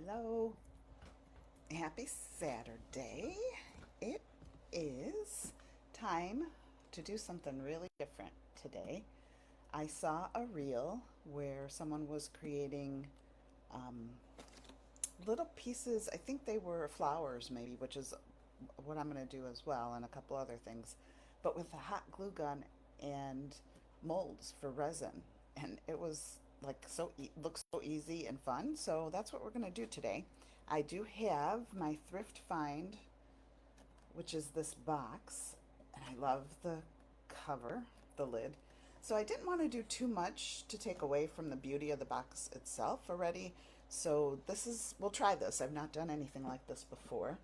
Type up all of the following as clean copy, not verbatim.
Hello, happy Saturday. It is time to do something really different today. I saw a reel where someone was creating um, little pieces. I think they were flowers, maybe, which is what I'm going to do as well, and a couple other things, but with a hot glue gun and molds for resin. And it was like looks so easy and fun. So that's what we're going to do today. I do have my thrift find, which is this box, and I love the cover, the lid. So I didn't want to do too much to take away from the beauty of the box itself already. So we'll try this. I've not done anything like this before.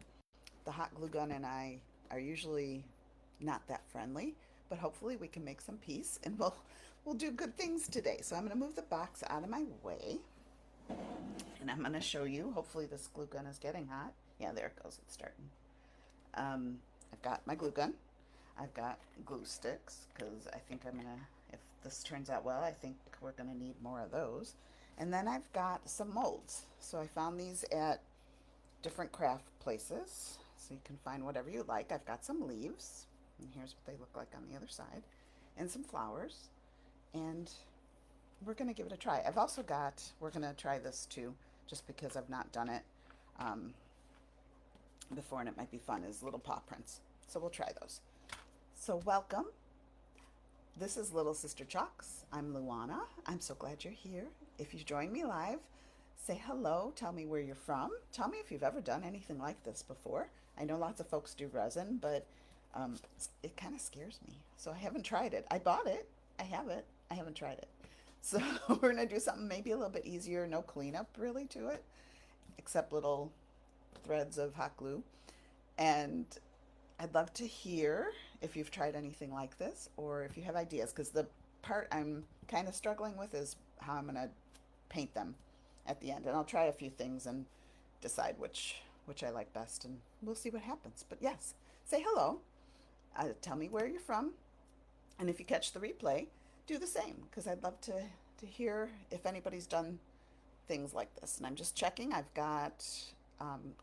The hot glue gun and I are usually not that friendly, but hopefully we can make some peace and we'll do good things today. So I'm going to move the box out of my way and I'm going to show you. Hopefully this glue gun is getting hot. Yeah, there it goes. It's starting. I've got my glue gun. I've got glue sticks because I think if this turns out well, I think we're going to need more of those. And then I've got some molds. So I found these at different craft places. So you can find whatever you like. I've got some leaves, and here's what they look like on the other side, and some flowers. And we're going to give it a try. We're going to try this too, just because I've not done it before and it might be fun, is little paw prints. So we'll try those. So welcome. This is Little Sister Chalks. I'm Luana. I'm so glad you're here. If you join me live, say hello. Tell me where you're from. Tell me if you've ever done anything like this before. I know lots of folks do resin, but it kind of scares me. So I haven't tried it. I bought it. I have it. I haven't tried it. So we're going to do something maybe a little bit easier. No cleanup really to it, except little threads of hot glue. And I'd love to hear if you've tried anything like this or if you have ideas, because the part I'm kind of struggling with is how I'm going to paint them at the end. And I'll try a few things and decide which I like best, and we'll see what happens. But yes, say hello. Tell me where you're from, and if you catch the replay, do the same, because I'd love to hear if anybody's done things like this. And I'm just checking. I've got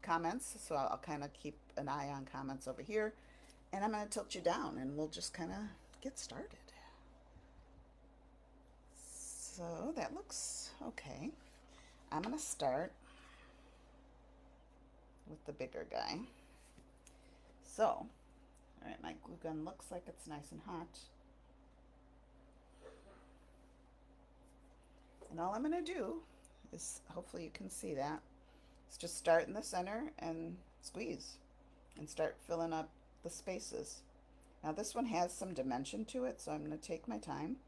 comments, so I'll kind of keep an eye on comments over here. And I'm going to tilt you down and we'll just kind of get started. So that looks okay. I'm going to start with the bigger guy. So, all right, my glue gun looks like it's nice and hot. And all I'm going to do is, hopefully you can see that, is just start in the center and squeeze and start filling up the spaces. Now this one has some dimension to it, so I'm going to take my time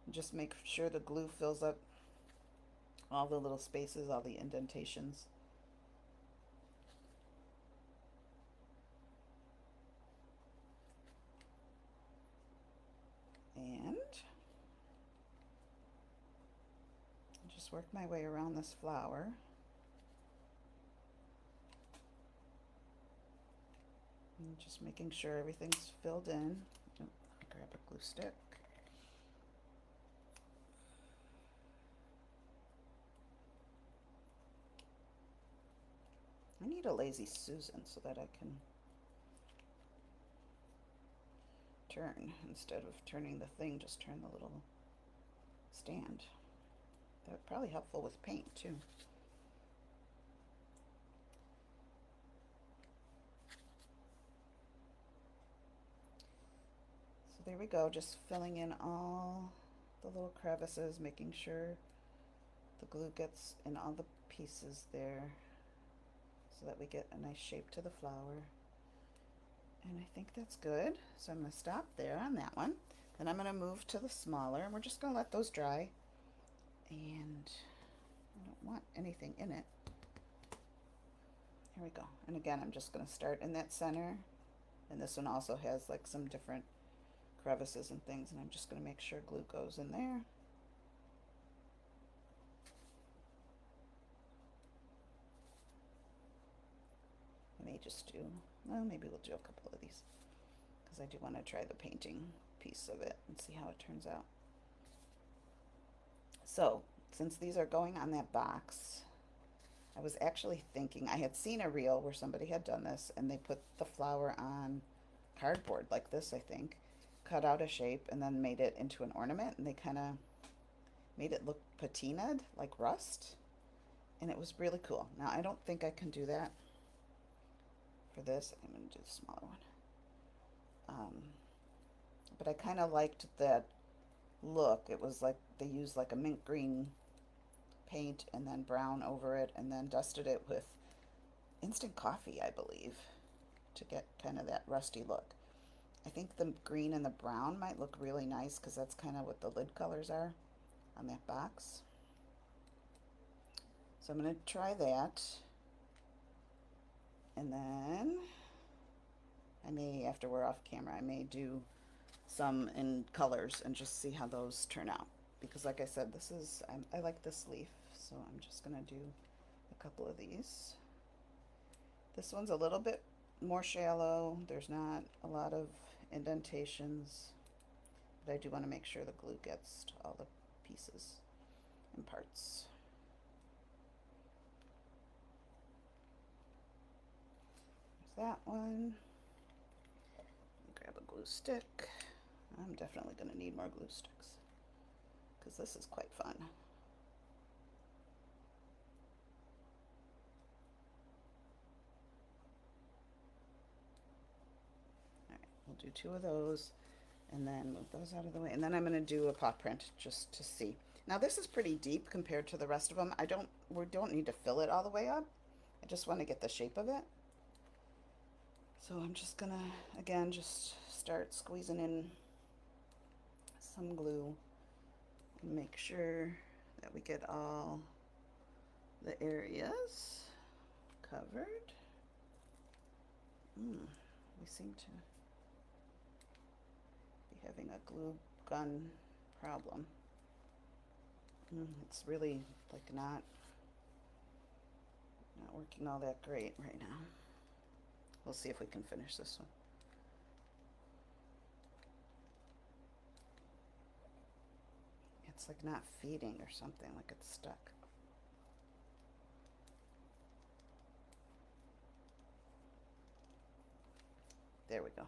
and just make sure the glue fills up all the little spaces, all the indentations. And just work my way around this flower. And just making sure everything's filled in. Oh, grab a glue stick. I need a lazy Susan so that I can turn. Instead of turning the thing, just turn the little stand. That would probably helpful with paint too. So there we go, just filling in all the little crevices, making sure the glue gets in all the pieces there so that we get a nice shape to the flower. And I think that's good. So I'm going to stop there on that one. Then I'm going to move to the smaller, and we're just going to let those dry. And I don't want anything in it. Here we go. And again, I'm just going to start in that center. And this one also has like some different crevices and things, and I'm just going to make sure glue goes in there. I may just do, well, maybe we'll do a couple of these, because I do want to try the painting piece of it and see how it turns out. So since these are going on that box, I was actually thinking, I had seen a reel where somebody had done this and they put the flower on cardboard like this, I think, cut out a shape and then made it into an ornament, and they kind of made it look patinaed like rust, and it was really cool. Now I don't think I can do that for this. I'm going to do the smaller one. But I kind of liked that look. It was like they used like a mint green paint and then brown over it and then dusted it with instant coffee, I believe, to get kind of that rusty look. I think the green and the brown might look really nice because that's kind of what the lid colors are on that box. So I'm going to try that. And then I may, after we're off camera, I may do some in colors and just see how those turn out. Because like I said, this is, I like this leaf, so I'm just going to do a couple of these. This one's a little bit more shallow. There's not a lot of indentations, but I do want to make sure the glue gets to all the pieces and parts. There's that one. Grab a glue stick. I'm definitely going to need more glue sticks because this is quite fun. Alright, we'll do 2 of those and then move those out of the way. And then I'm going to do a paw print just to see. Now this is pretty deep compared to the rest of them. We don't need to fill it all the way up. I just want to get the shape of it. So I'm just going to, again, just start squeezing in some glue and make sure that we get all the areas covered. We seem to be having a glue gun problem. It's really like not working all that great right now. We'll see if we can finish this one. It's like not feeding or something, like it's stuck. There we go.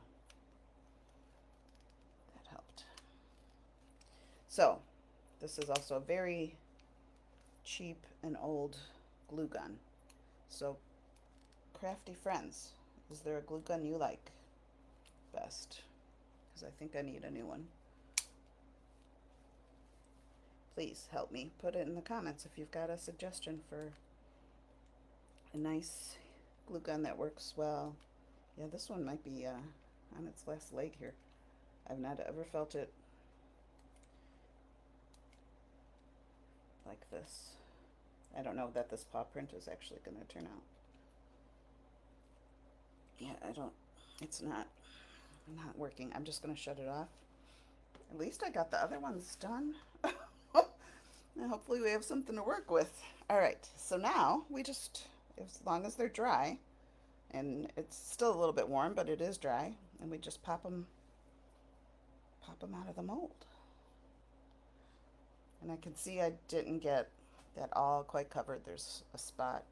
That helped. So, this is also a very cheap and old glue gun. So, crafty friends, is there a glue gun you like best? Because I think I need a new one. Please help me. Put it in the comments if you've got a suggestion for a nice glue gun that works well. Yeah, this one might be on its last leg here. I've not ever felt it like this. I don't know that this paw print is actually going to turn out. Yeah, it's not working. I'm just going to shut it off. At least I got the other ones done. And hopefully we have something to work with. All right, so now we just, as long as they're dry, and it's still a little bit warm, but it is dry, and we just pop them out of the mold. And I can see I didn't get that all quite covered. There's a spot.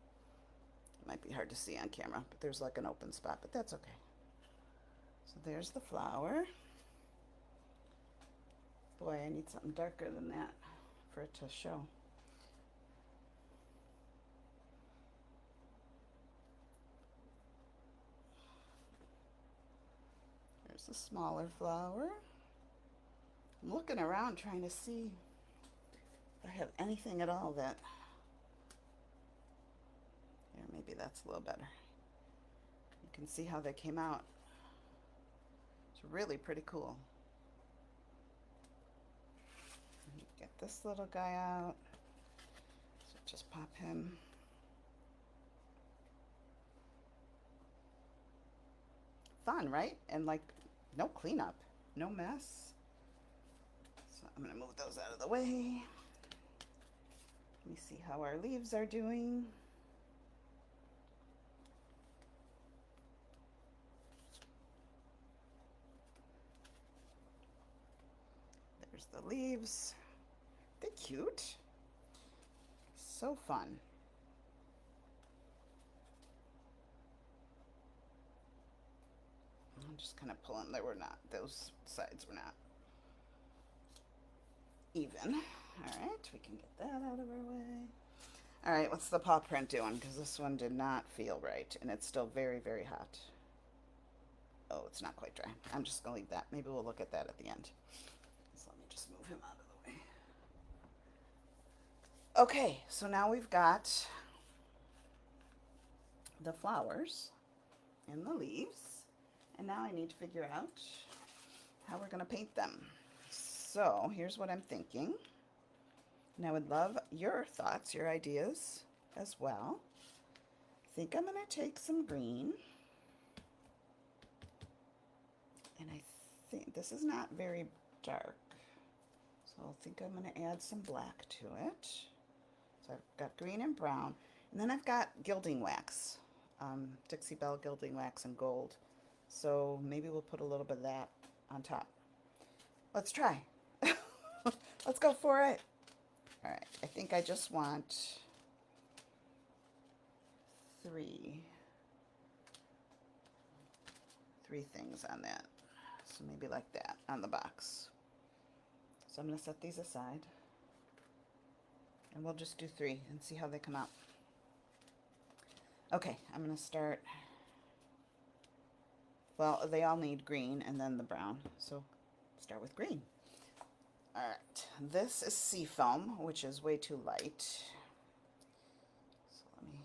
It might be hard to see on camera, but there's like an open spot, but that's okay. So there's the flower. Boy, I need something darker than that for it to show. There's a smaller flower. I'm looking around trying to see if I have anything at all that, yeah, maybe that's a little better. You can see how they came out. It's really pretty cool. Get this little guy out. So just pop him. Fun, right? And like no cleanup, no mess. So I'm gonna move those out of the way. Let me see how our leaves are doing. There's the leaves. They're cute. So fun. just kind of pulling. They were not, those sides were not even. All right, we can get that out of our way. All right, what's the paw print doing? Because this one did not feel right, and it's still very, very hot. Oh, it's not quite dry. I'm just going to leave that. Maybe we'll look at that at the end. So let me just move him out of the way. Okay, so now we've got the flowers and the leaves, and now I need to figure out how we're going to paint them. So here's what I'm thinking, and I would love your thoughts, your ideas as well. I think I'm going to take some green, and I think this is not very dark, so I think I'm going to add some black to it. So I've got green and brown, and then I've got gilding wax, Dixie Belle gilding wax in gold. So maybe we'll put a little bit of that on top. Let's try. Let's go for it. All right, I think I just want three things on that. So maybe like that on the box. So I'm going to set these aside, and we'll just do 3 and see how they come out. Okay, I'm going to start. Well, they all need green and then the brown, so start with green. All right, this is seafoam, which is way too light. So let me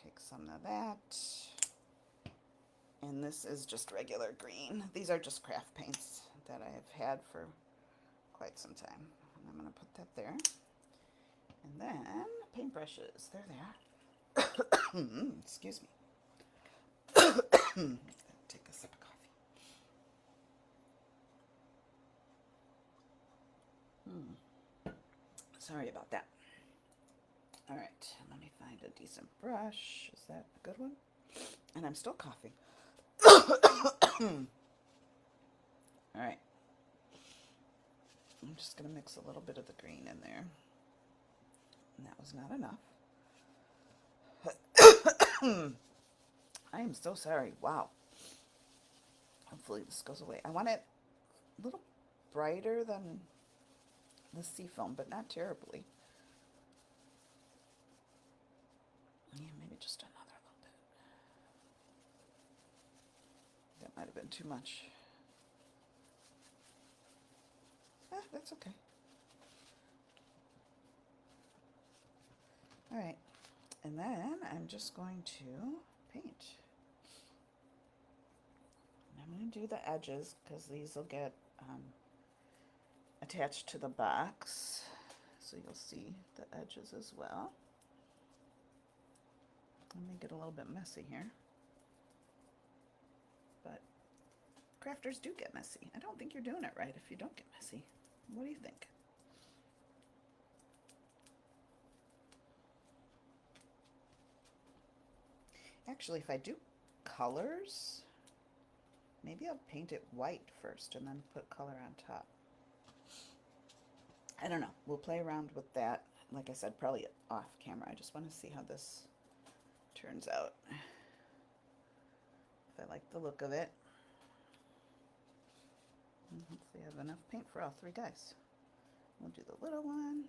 take some of that. And this is just regular green. These are just craft paints that I have had for quite some time. And I'm going to put that there. And then paintbrushes, there they are. Excuse me. Take a sip of coffee. Sorry about that. All right, let me find a decent brush. Is that a good one? And I'm still coughing. All right. I'm just going to mix a little bit of the green in there. And that was not enough. I am so sorry. Wow. Hopefully this goes away. I want it a little brighter than the seafoam, but not terribly. Yeah, maybe just another little bit. That might have been too much. That's okay. All right, and then I'm just going to paint. I'm going to do the edges because these will get attached to the box, so you'll see the edges as well. Let me get a little bit messy here, but crafters do get messy. I don't think you're doing it right if you don't get messy. What do you think? Actually, if I do colors, maybe I'll paint it white first and then put color on top. I don't know. We'll play around with that. Like I said, probably off camera. I just want to see how this turns out. If I like the look of it. Let's see, I have enough paint for all 3 guys. We'll do the little one.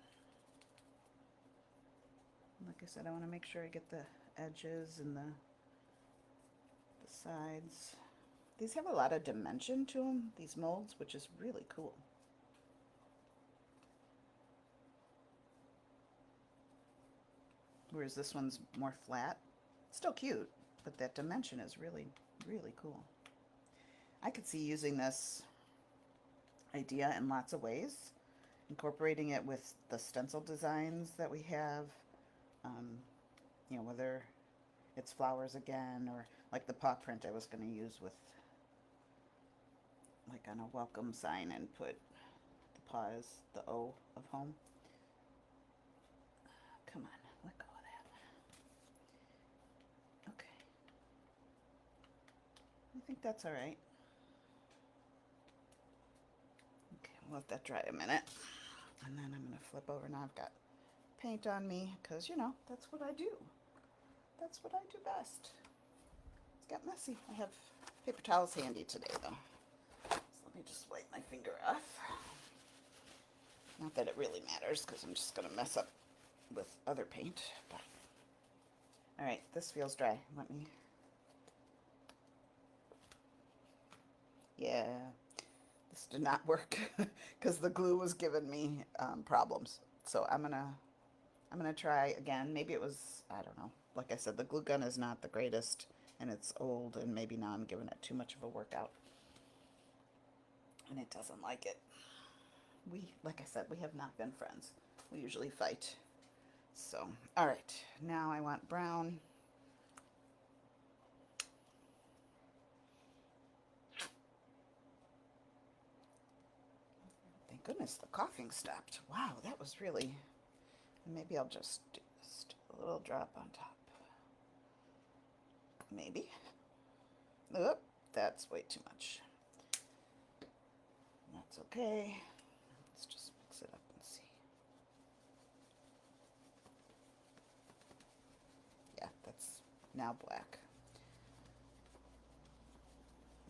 Like I said, I want to make sure I get the edges and the sides. These have a lot of dimension to them, these molds, which is really cool. Whereas this one's more flat. Still cute, but that dimension is really, really cool. I could see using this idea in lots of ways, incorporating it with the stencil designs that we have, you know, whether it's flowers again, or like the paw print I was going to use with, like on a welcome sign, and put the paw as the O of home. Come on, let go of that. Okay. I think that's all right. Okay, we'll let that dry a minute. And then I'm going to flip over. Now I've got paint on me because, you know, that's what I do. That's what I do best. It's got messy. I have Paper towel's handy today, though. So let me just wipe my finger off. Not that it really matters, because I'm just going to mess up with other paint. But all right, this feels dry. Let me... Yeah, this did not work because the glue was giving me problems. So I'm gonna try again. Maybe it was, I don't know. Like I said, the glue gun is not the greatest, and it's old, and maybe now I'm giving it too much of a workout, and it doesn't like it. Like I said, we have not been friends. We usually fight. So, all right, now I want brown. Thank goodness the coughing stopped. Wow, that was really... Maybe I'll just do just a little drop on top. Maybe. Oop, that's way too much. That's okay. Let's just mix it up and see. Yeah, that's now black.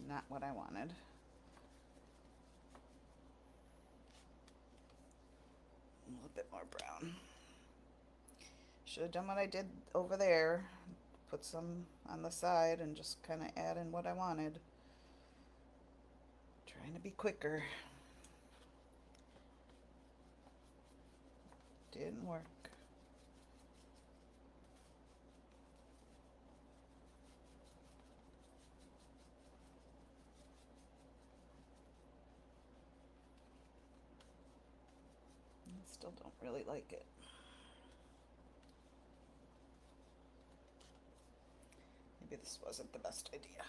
Not what I wanted. A little bit more brown. Should have done what I did over there. Put some on the side and just kind of add in what I wanted. Trying to be quicker. Didn't work. I still don't really like it. Maybe this wasn't the best idea.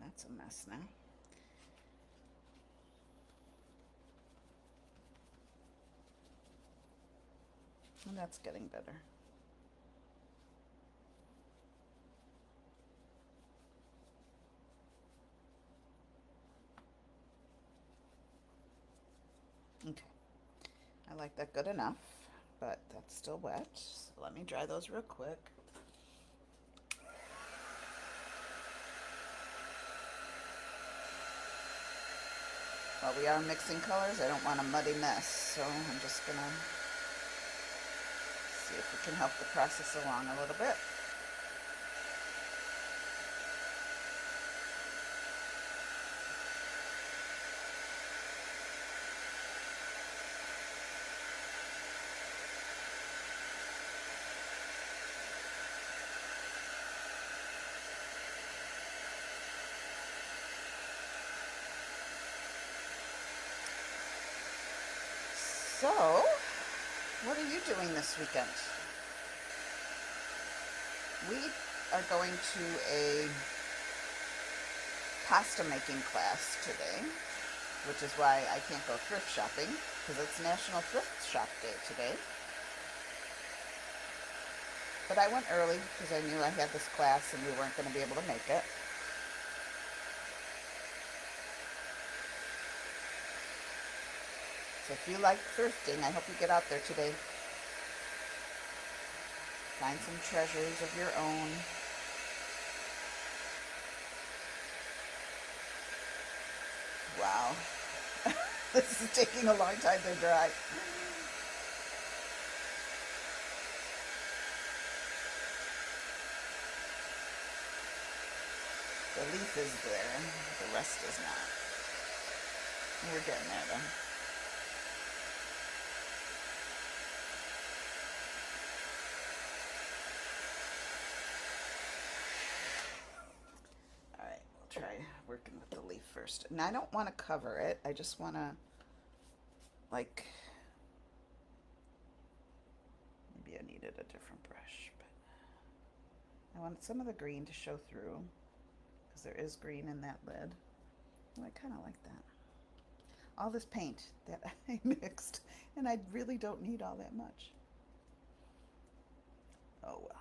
That's a mess now. And that's getting better. Okay. I like that good enough, but that's still wet. So let me dry those real quick. While we are mixing colors, I don't want a muddy mess, so I'm just gonna see if we can help the process along a little bit. So, what are you doing this weekend? We are going to a pasta making class today, which is why I can't go thrift shopping, because it's National Thrift Shop Day today. But I went early because I knew I had this class and we weren't going to be able to make it. So if you like thrifting, I hope you get out there today. Find some treasures of your own. Wow. This is taking a long time to dry. The leaf is there, the rest is not. We're getting there though. Alright, we'll try working with the leaf first. And I don't want to cover it, I just want to, like, maybe I needed a different brush, but I want some of the green to show through, because there is green in that lid. Oh, I kind of like that. All this paint that I mixed, and I really don't need all that much. Oh well.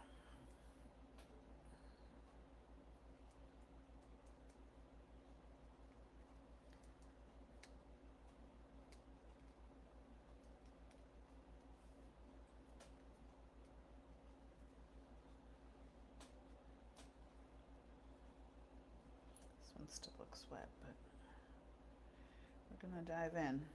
Still looks wet, but we're gonna dive in.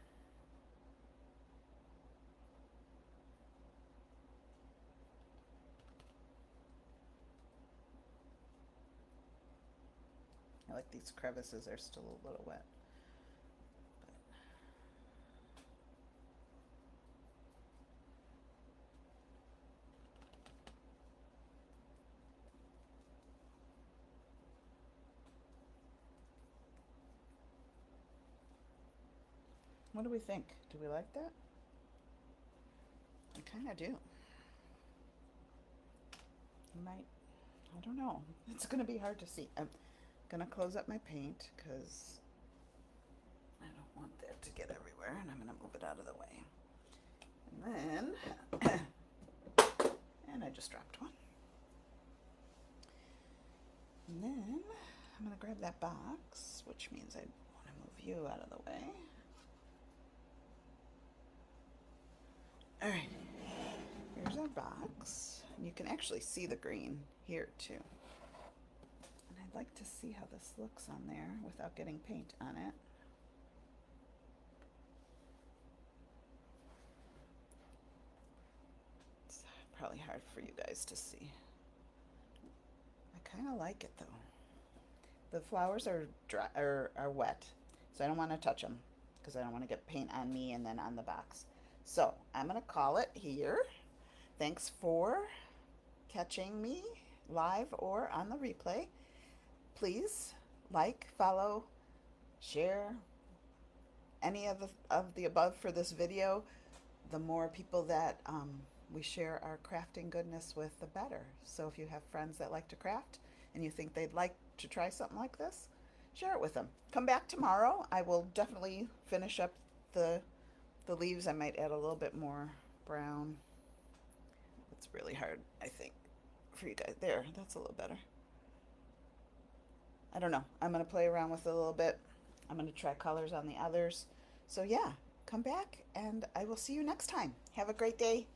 I like these crevices, they're still a little wet. What do we think? Do we like that? I kind of do. I don't know. It's going to be hard to see. I'm going to close up my paint because I don't want that to get everywhere, and I'm going to move it out of the way. And then, and I just dropped one. And then I'm going to grab that box, which means I want to move you out of the way. All right, here's our box. And you can actually see the green here too. And I'd like to see how this looks on there without getting paint on it. It's probably hard for you guys to see. I kind of like it though. The flowers are dry or are wet, so I don't want to touch them because I don't want to get paint on me and then on the box. So I'm going to call it here. Thanks for catching me live or on the replay. Please like, follow, share, any of the above for this video. The more people that we share our crafting goodness with, the better. So if you have friends that like to craft and you think they'd like to try something like this, share it with them. Come back tomorrow. I will definitely finish up the leaves. I might add a little bit more brown. It's really hard, I think, for you guys. There, that's a little better. I don't know. I'm going to play around with it a little bit. I'm going to try colors on the others. So yeah, come back and I will see you next time. Have a great day.